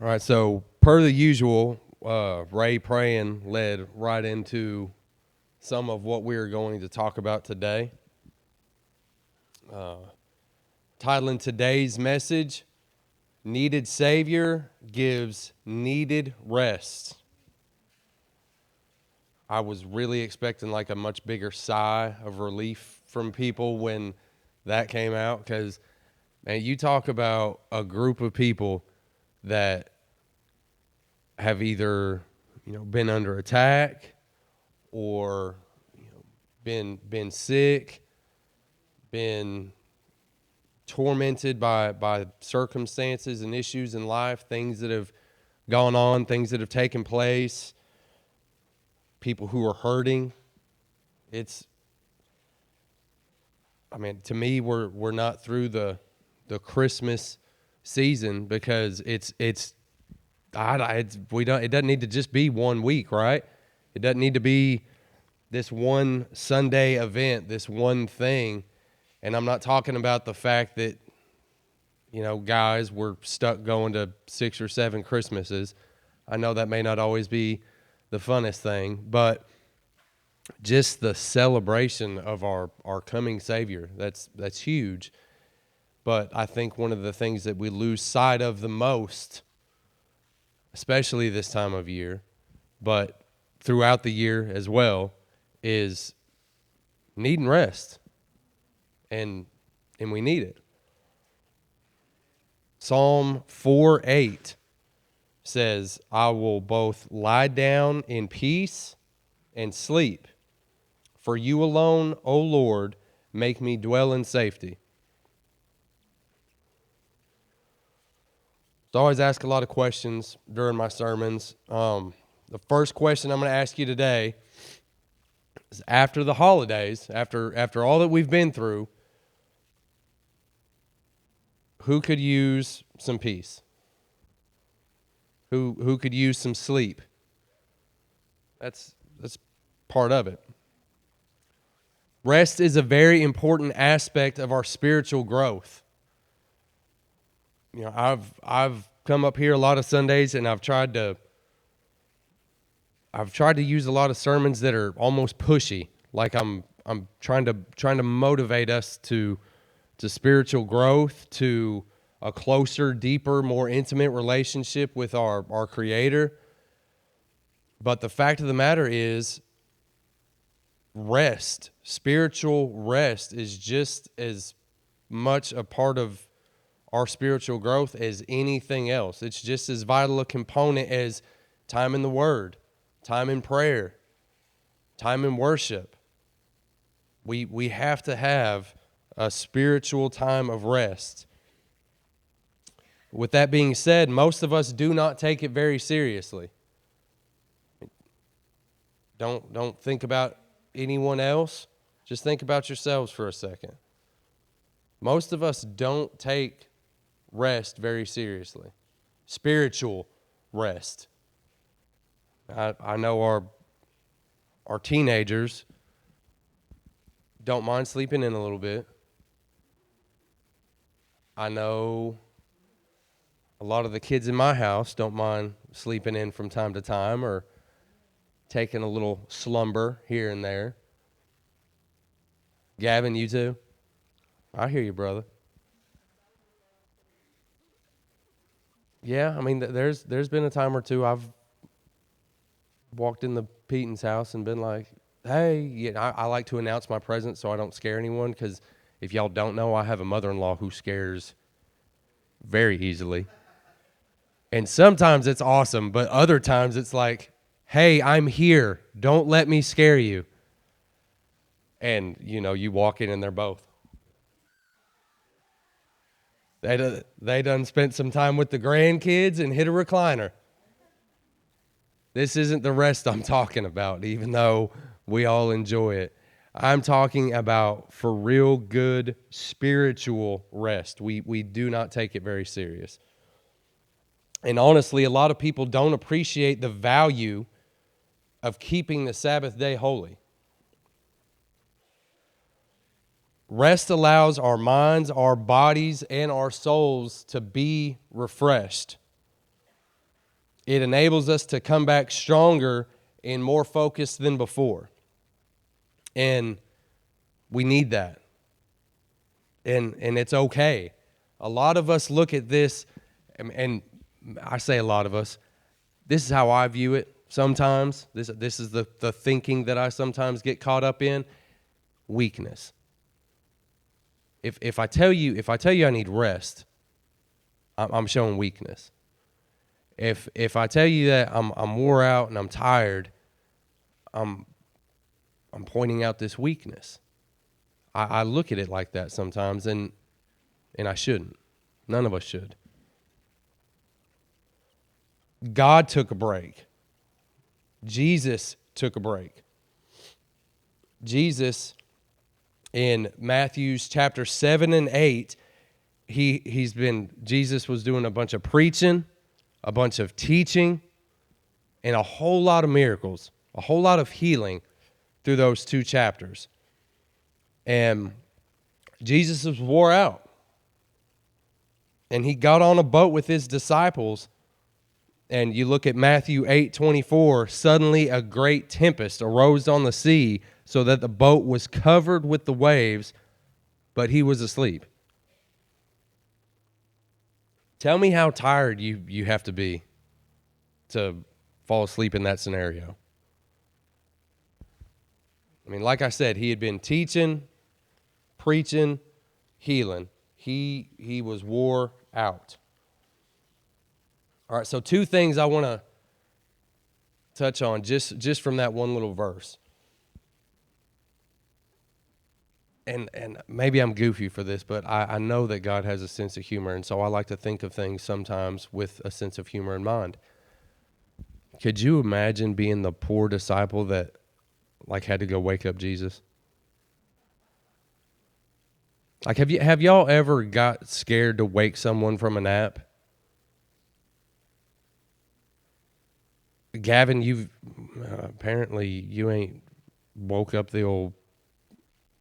All right, so per the usual, Ray praying led right into some of what we are going to talk about today. Titling today's message, Needed Savior Gives Needed Rest. I was really expecting like a much bigger sigh of relief from people when that came out, because, man, you talk about a group of people that have either, been under attack or, been sick, been tormented by circumstances and issues in life, things that have gone on, things that have taken place, people who are hurting. To me, we're not through the Christmas season, because it doesn't need to just be 1 week, right? It doesn't need to be this one Sunday event, this one thing. And I'm not talking about the fact that, guys, we're stuck going to 6 or 7 Christmases. I know that may not always be the funnest thing, but just the celebration of our coming Savior, that's huge. But I think one of the things that we lose sight of the most, especially this time of year, but throughout the year as well, is needing rest. And we need it. Psalm 4:8 says, I will both lie down in peace and sleep. For you alone, O Lord, make me dwell in safety. So I always ask a lot of questions during my sermons. The first question I'm going to ask you today is, after the holidays, after all that we've been through, who could use some peace? Who could use some sleep? That's part of it. Rest is a very important aspect of our spiritual growth. I've come up here a lot of Sundays, and I've tried to use a lot of sermons that are almost pushy, like I'm trying to motivate us to spiritual growth, to a closer, deeper, more intimate relationship with our Creator. But the fact of the matter is, rest, spiritual rest, is just as much a part of our spiritual growth as anything else. It's just as vital a component as time in the Word, time in prayer, time in worship. We have to have a spiritual time of rest. With that being said, most of us do not take it very seriously. Don't think about anyone else. Just think about yourselves for a second. Most of us don't take rest very seriously. Spiritual rest. I know our teenagers don't mind sleeping in a little bit. I know a lot of the kids in my house don't mind sleeping in from time to time, or taking a little slumber here and there. Gavin, you too? I hear you, brother. Yeah, there's been a time or two I've walked in the Peaton's house and been like, hey, I like to announce my presence so I don't scare anyone, because if y'all don't know, I have a mother-in-law who scares very easily. And sometimes it's awesome, but other times it's like, hey, I'm here. Don't let me scare you. And, you walk in and they're both. They done spent some time with the grandkids and hit a recliner. This isn't the rest I'm talking about, even though we all enjoy it. I'm talking about for real good spiritual rest. We do not take it very serious. And honestly, a lot of people don't appreciate the value of keeping the Sabbath day holy. Rest allows our minds, our bodies, and our souls to be refreshed. It enables us to come back stronger and more focused than before. And we need that. And it's okay. A lot of us look at this, and I say a lot of us, this is how I view it sometimes. This is the thinking that I sometimes get caught up in. Weakness. If I tell you I need rest, I'm showing weakness. If I tell you that I'm wore out and I'm tired, I'm pointing out this weakness. I look at it like that sometimes, and I shouldn't. None of us should. God took a break. Jesus took a break. Jesus, in Matthew's chapter 7 and 8, Jesus was doing a bunch of preaching, a bunch of teaching, and a whole lot of miracles, a whole lot of healing through those 2 chapters. And Jesus was wore out. And he got on a boat with his disciples. And you look at Matthew 8:24, suddenly a great tempest arose on the sea, so that the boat was covered with the waves, but he was asleep. Tell me how tired you have to be to fall asleep in that scenario. I mean, like I said, he had been teaching, preaching, healing. He was wore out. All right, so 2 things I want to touch on just from that one little verse. And maybe I'm goofy for this, but I know that God has a sense of humor, and so I like to think of things sometimes with a sense of humor in mind. Could you imagine being the poor disciple that had to go wake up Jesus? Have y'all ever got scared to wake someone from a nap? Gavin, apparently you ain't woke up the old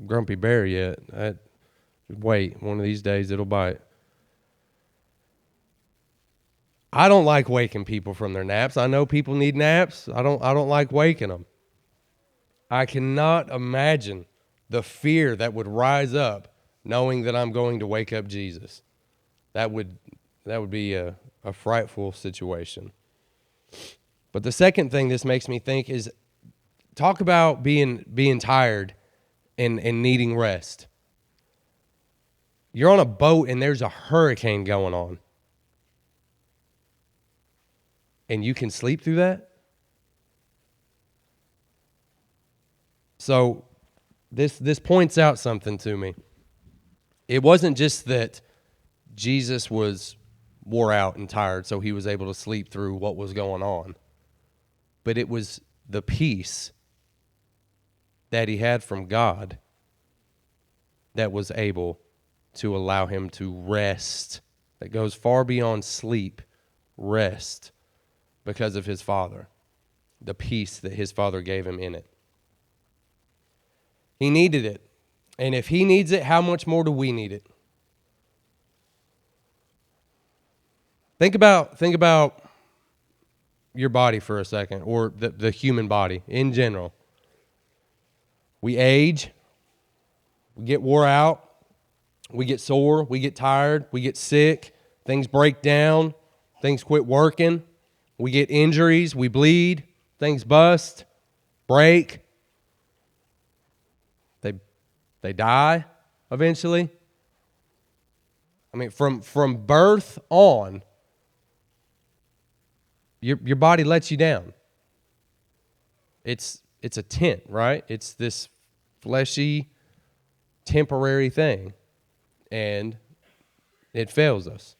grumpy bear yet. Wait, one of these days it'll bite. I don't like waking people from their naps. I know people need naps. I don't like waking them. I cannot imagine the fear that would rise up knowing that I'm going to wake up Jesus. That would be a frightful situation. But the second thing this makes me think is, talk about being tired and needing rest. You're on a boat and there's a hurricane going on. And you can sleep through that? So this points out something to me. It wasn't just that Jesus was wore out and tired, so he was able to sleep through what was going on. But it was the peace that he had from God that was able to allow him to rest, that goes far beyond sleep, rest, because of his Father, the peace that his Father gave him in it. He needed it. And if he needs it, how much more do we need it? Think about your body for a second, or the human body in general. We age, we get wore out, we get sore, we get tired, we get sick, things break down, things quit working, we get injuries, we bleed, things bust, break. They die eventually. I mean, from birth on, your body lets you down. It's a tent, right? It's this fleshy, temporary thing, and it fails us.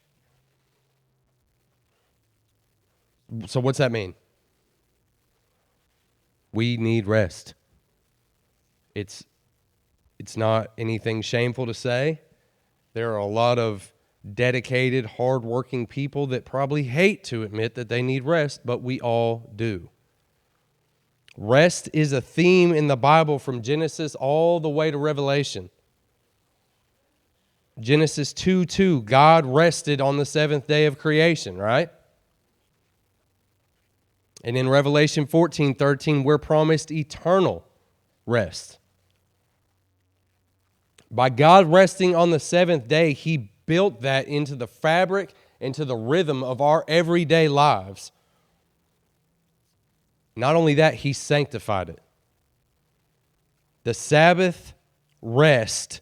So what's that mean? We need rest. It's not anything shameful to say. There are a lot of dedicated, hardworking people that probably hate to admit that they need rest, but we all do. Rest is a theme in the Bible from Genesis all the way to Revelation. Genesis 2:2, God rested on the 7th day of creation, right? And in Revelation 14:13, we're promised eternal rest. By God resting on the seventh day, He built that into the fabric, into the rhythm of our everyday lives. Not only that, He sanctified it. The Sabbath rest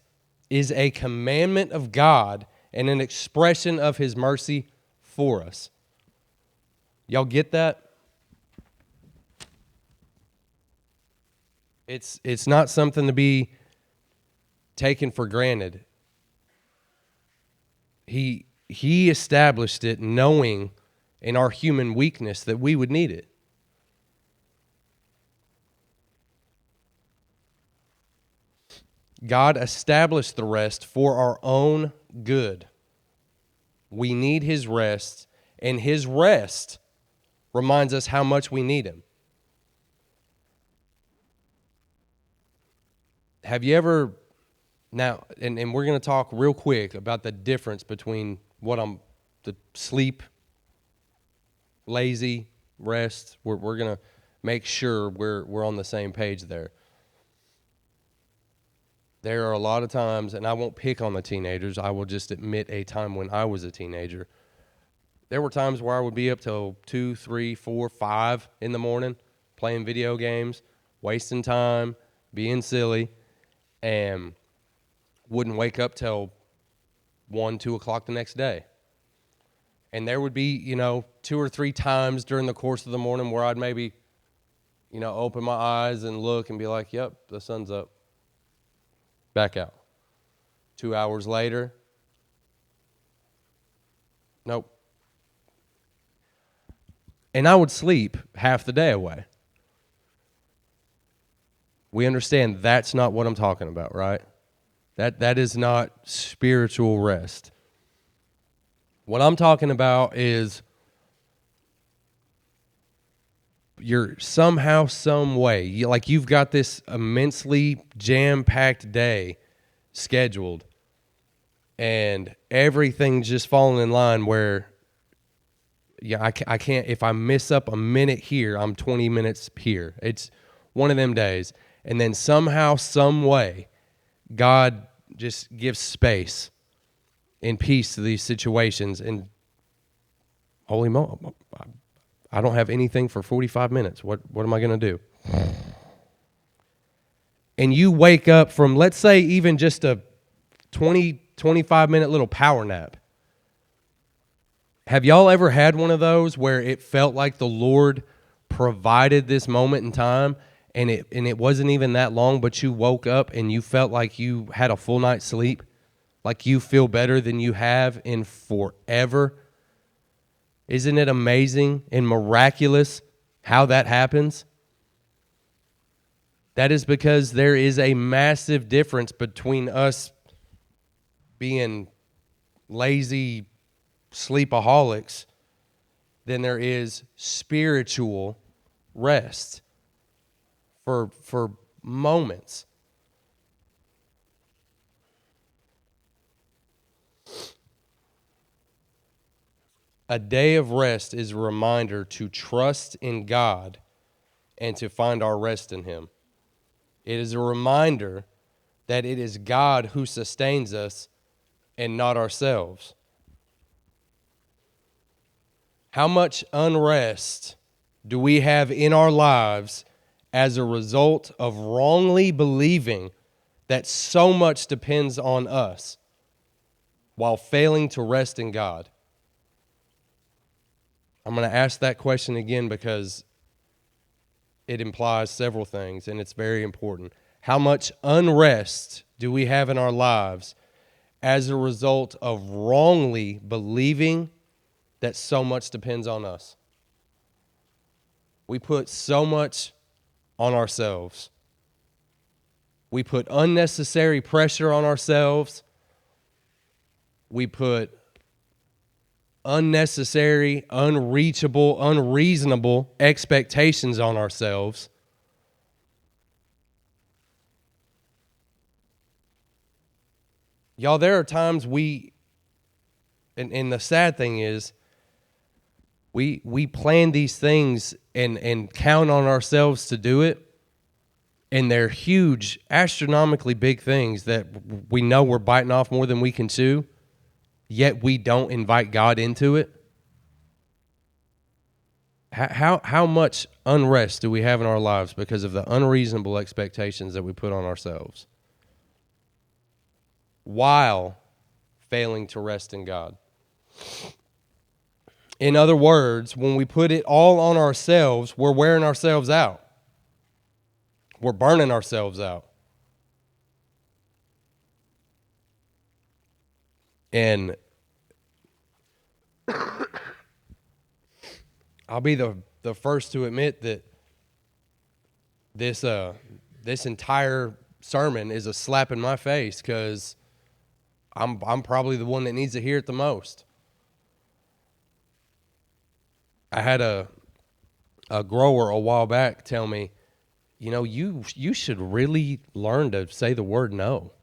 is a commandment of God and an expression of His mercy for us. Y'all get that? It's not something to be taken for granted. He established it knowing in our human weakness that we would need it. God established the rest for our own good. We need His rest, and His rest reminds us how much we need Him. Have you ever, now, and we're going to talk real quick about the difference between the sleep, lazy, rest. We're going to make sure we're on the same page there. There are a lot of times, and I won't pick on the teenagers, I will just admit a time when I was a teenager. There were times where I would be up till 2, 3, 4, 5 in the morning playing video games, wasting time, being silly, and wouldn't wake up till 1, 2 o'clock the next day. And there would be, 2 or 3 times during the course of the morning where I'd maybe, open my eyes and look and be like, yep, the sun's up. Back out. 2 hours later, nope. And I would sleep half the day away. We understand that's not what I'm talking about, right? That is not spiritual rest. What I'm talking about is you're somehow, some way, you've got this immensely jam-packed day scheduled, and everything's just falling in line where, I can't, if I miss up a minute here, I'm 20 minutes here. It's one of them days. And then somehow, some way, God just gives space and peace to these situations. And holy moly, I don't have anything for 45 minutes. What am I going to do? And you wake up from, let's say, even just a 20, 25-minute little power nap. Have y'all ever had one of those where it felt like the Lord provided this moment in time, and it wasn't even that long, but you woke up and you felt like you had a full night's sleep? Like you feel better than you have in forever? Isn't it amazing and miraculous how that happens? That is because there is a massive difference between us being lazy sleepaholics than there is spiritual rest for moments. A day of rest is a reminder to trust in God and to find our rest in Him. It is a reminder that it is God who sustains us and not ourselves. How much unrest do we have in our lives as a result of wrongly believing that so much depends on us while failing to rest in God? I'm going to ask that question again because it implies several things, and it's very important. How much unrest do we have in our lives as a result of wrongly believing that so much depends on us? We put so much on ourselves. We put unnecessary pressure on ourselves. We put unnecessary, unreachable, unreasonable expectations on ourselves. Y'all, there are times and the sad thing is, We plan these things and count on ourselves to do it, and they're huge, astronomically big things that we know we're biting off more than we can chew, yet we don't invite God into it. How much unrest do we have in our lives because of the unreasonable expectations that we put on ourselves while failing to rest in God? In other words, when we put it all on ourselves, we're wearing ourselves out. We're burning ourselves out. And I'll be the first to admit that this entire sermon is a slap in my face, because I'm probably the one that needs to hear it the most. I had a grower a while back tell me, you should really learn to say the word no.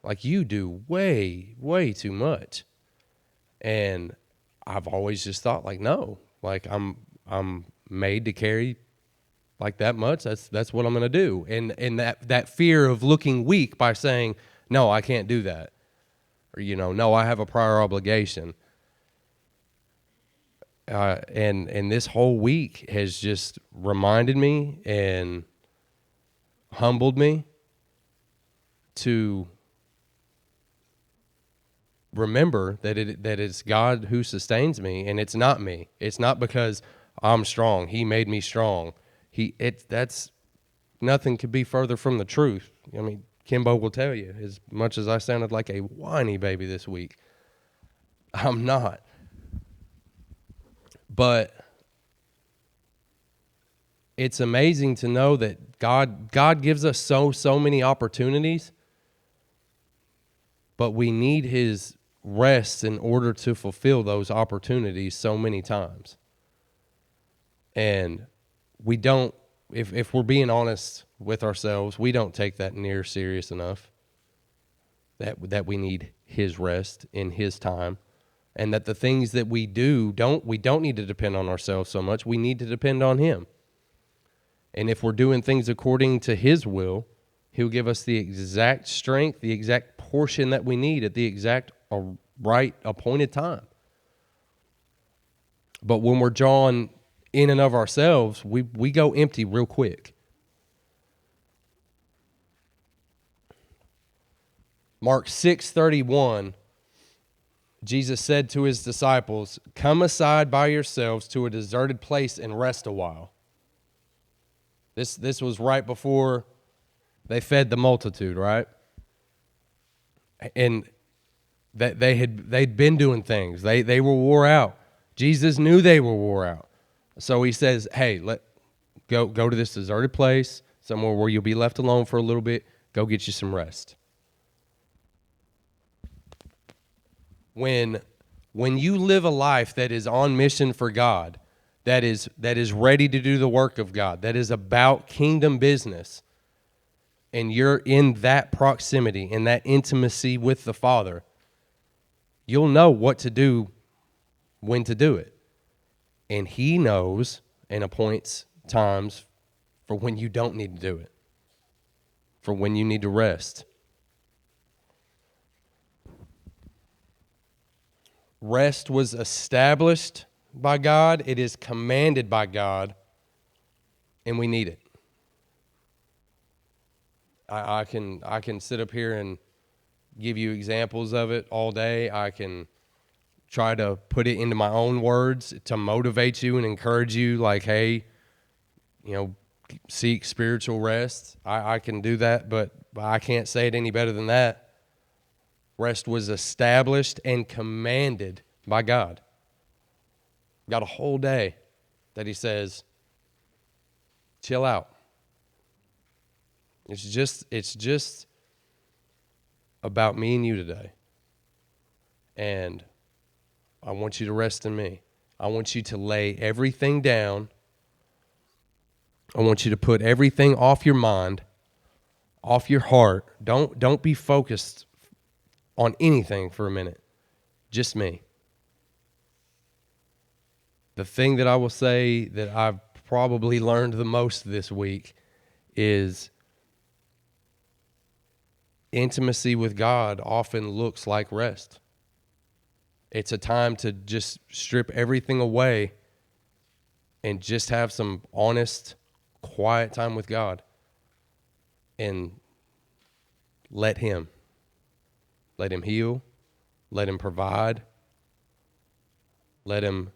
Like, you do way, way too much. And I've always just thought, like, no. Like, I'm made to carry like that much. That's what I'm going to do. And that fear of looking weak by saying, no, I can't do that. Or, no, I have a prior obligation. And this whole week has just reminded me and humbled me to remember that it's God who sustains me, and it's not me. It's not because I'm strong. He made me strong. That's nothing could be further from the truth. I mean, Kimbo will tell you, as much as I sounded like a whiny baby this week, I'm not. But it's amazing to know that God gives us so many opportunities, but we need his rest in order to fulfill those opportunities so many times. And we don't, if we're being honest with ourselves, we don't take that near serious enough, that we need his rest in his time, and that the things that we don't need to depend on ourselves so much. We need to depend on him. And if we're doing things according to his will, he'll give us the exact strength, the exact portion that we need at the exact right appointed time. But when we're drawn in and of ourselves, we go empty real quick. Mark 6:31, Jesus said to his disciples, "Come aside by yourselves to a deserted place and rest a while." This was right before they fed the multitude, right? And that they'd been doing things. They were wore out. Jesus knew they were wore out. So he says, "Hey, go to this deserted place, somewhere where you'll be left alone for a little bit. Go get you some rest." When you live a life that is on mission for God, that is ready to do the work of God, that is about kingdom business, and you're in that proximity, in that intimacy with the Father, you'll know what to do, when to do it. And he knows and appoints times for when you don't need to do it, for when you need to rest. Rest was established by God. It is commanded by God, and we need it. I can sit up here and give you examples of it all day. I can try to put it into my own words to motivate you and encourage you, like, hey, seek spiritual rest. I can do that, but I can't say it any better than that. Rest was established and commanded by God. Got a whole day that he says, chill out. It's just about me and you today. And I want you to rest in me. I want you to lay everything down. I want you to put everything off your mind, off your heart. Don't be focused on anything for a minute. Just me. The thing that I will say that I've probably learned the most this week is intimacy with God often looks like rest. It's a time to just strip everything away and just have some honest, quiet time with God and let Him heal, let Him provide, let Him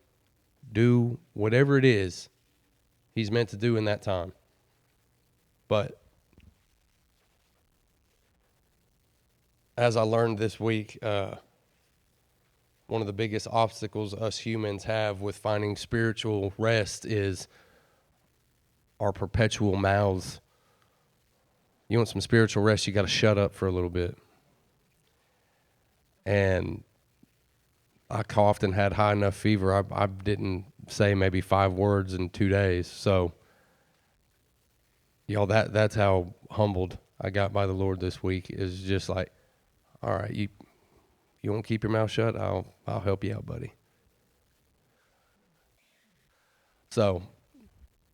do whatever it is He's meant to do in that time. But as I learned this week, one of the biggest obstacles us humans have with finding spiritual rest is our perpetual mouths. You want some spiritual rest, you got to shut up for a little bit. And I coughed and had high enough fever. I didn't say maybe 5 words in 2 days. So, y'all, that's how humbled I got by the Lord this week. Is just like, all right, you want to keep your mouth shut? I'll help you out, buddy. So,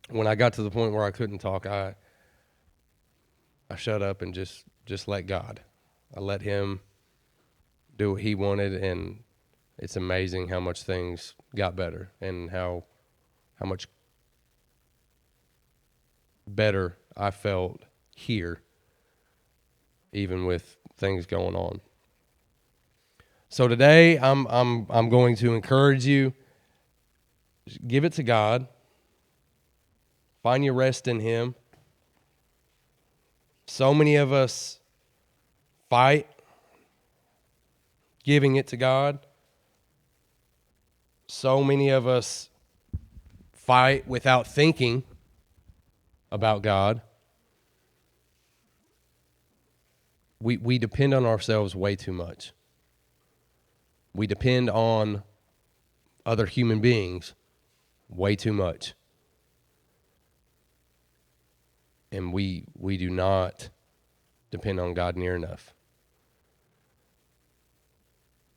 when I got to the point where I couldn't talk, I shut up and just let God. I let Him do what He wanted, and it's amazing how much things got better and how much better I felt here, even with things going on. So today, I'm going to encourage you. Give it to God. Find your rest in Him. So many of us fight giving it to God. So many of us fight without thinking about God. We depend on ourselves way too much. We depend on other human beings way too much. And we do not depend on God near enough.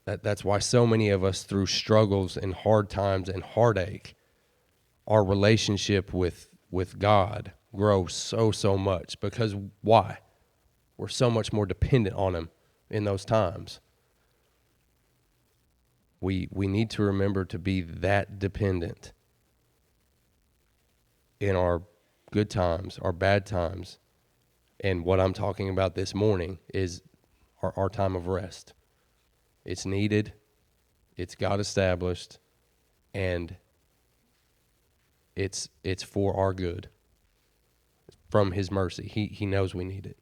That's why so many of us, through struggles and hard times and heartache, our relationship with God grows so much. Because why? We're so much more dependent on Him in those times. We need to remember to be that dependent in our good times, our bad times. And what I'm talking about this morning is our time of rest. It's needed, it's God established, and it's for our good. From His mercy. He knows we need it.